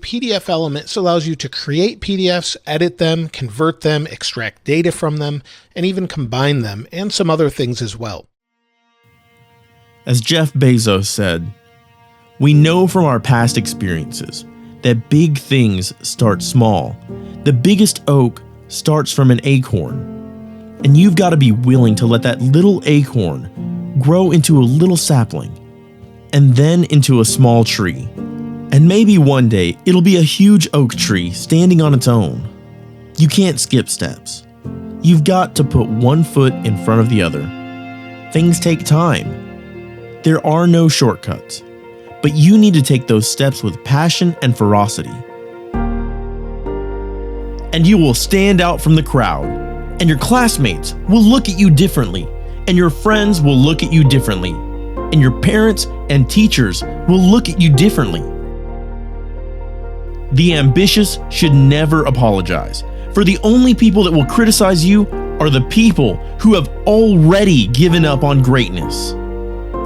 PDF Elements allows you to create PDFs, edit them, convert them, extract data from them, and even combine them, and some other things as well. As Jeff Bezos said, we know from our past experiences that big things start small. The biggest oak starts from an acorn, and you've got to be willing to let that little acorn grow into a little sapling, and then into a small tree. And maybe one day it'll be a huge oak tree standing on its own. You can't skip steps. You've got to put one foot in front of the other. Things take time. There are no shortcuts, but you need to take those steps with passion and ferocity. And you will stand out from the crowd, and your classmates will look at you differently, and your friends will look at you differently, and your parents and teachers will look at you differently. The ambitious should never apologize, for the only people that will criticize you are the people who have already given up on greatness.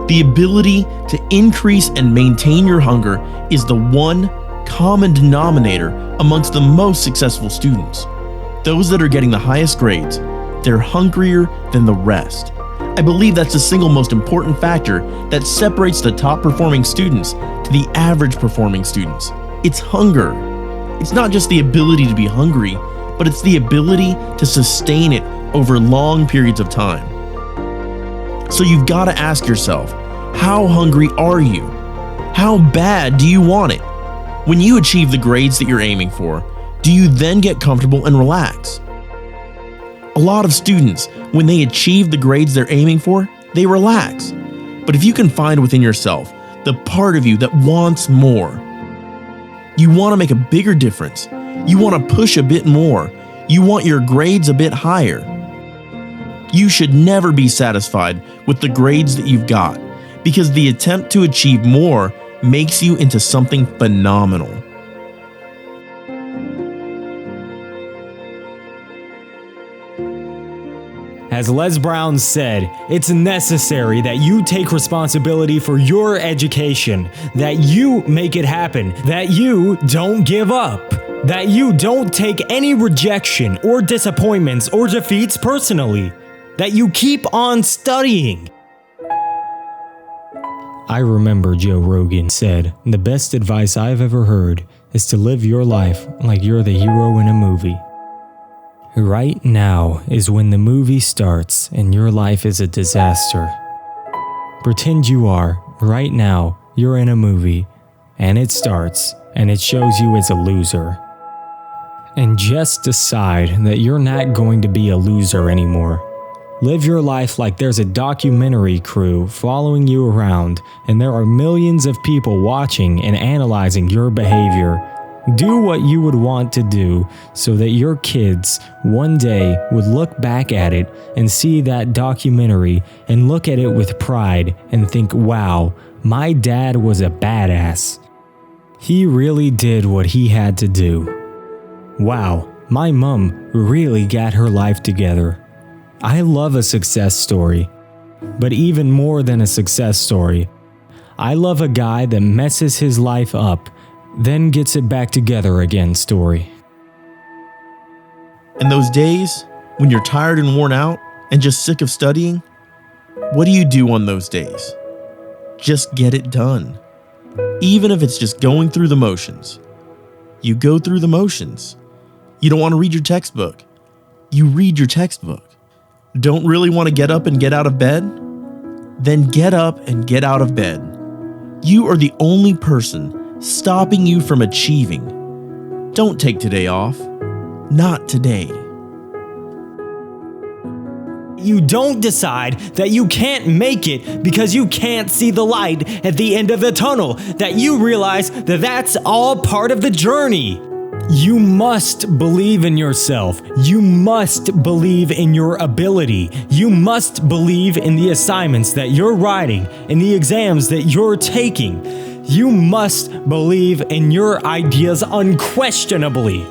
The ability to increase and maintain your hunger is the one common denominator amongst the most successful students. Those that are getting the highest grades, they're hungrier than the rest. I believe that's the single most important factor that separates the top performing students to the average performing students. It's hunger. It's not just the ability to be hungry, but it's the ability to sustain it over long periods of time. So you've got to ask yourself, how hungry are you? How bad do you want it? When you achieve the grades that you're aiming for, do you then get comfortable and relax? A lot of students, when they achieve the grades they're aiming for, they relax. But if you can find within yourself the part of you that wants more, you want to make a bigger difference, you want to push a bit more, you want your grades a bit higher, you should never be satisfied with the grades that you've got, because the attempt to achieve more makes you into something phenomenal. As Les Brown said, it's necessary that you take responsibility for your education, that you make it happen, that you don't give up, that you don't take any rejection or disappointments or defeats personally, that you keep on studying. I remember Joe Rogan said, "The best advice I've ever heard is to live your life like you're the hero in a movie." Right now is when the movie starts and your life is a disaster. Pretend you are, right now, you're in a movie, and it starts, and it shows you as a loser. And just decide that you're not going to be a loser anymore. Live your life like there's a documentary crew following you around, and there are millions of people watching and analyzing your behavior. Do what you would want to do so that your kids one day would look back at it and see that documentary and look at it with pride and think, wow, my dad was a badass. He really did what he had to do. Wow, my mom really got her life together. I love a success story, but even more than a success story, I love a guy that messes his life up then gets it back together again story. And those days, when you're tired and worn out and just sick of studying, what do you do on those days? Just get it done. Even if it's just going through the motions. You go through the motions. You don't want to read your textbook. You read your textbook. Don't really want to get up and get out of bed? Then get up and get out of bed. You are the only person stopping you from achieving. Don't take today off. Not today. You don't decide that you can't make it because you can't see the light at the end of the tunnel, that you realize that that's all part of the journey. You must believe in yourself. You must believe in your ability. You must believe in the assignments that you're writing and the exams that you're taking. You must believe in your ideas unquestionably.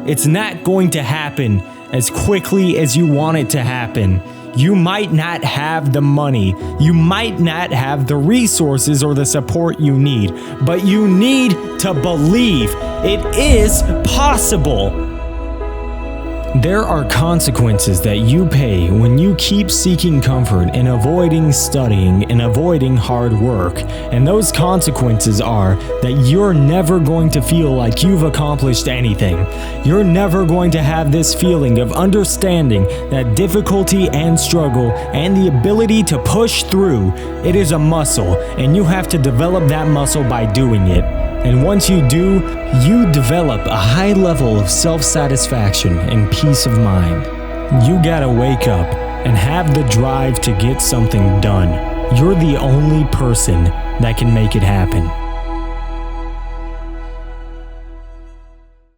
It's not going to happen as quickly as you want it to happen. You might not have the money, you might not have the resources or the support you need, but you need to believe it is possible. There are consequences that you pay when you keep seeking comfort and avoiding studying and avoiding hard work. And those consequences are that you're never going to feel like you've accomplished anything. You're never going to have this feeling of understanding that difficulty and struggle and the ability to push through, it is a muscle, and you have to develop that muscle by doing it. And once you do, you develop a high level of self-satisfaction and peace of mind. You gotta wake up and have the drive to get something done. You're the only person that can make it happen.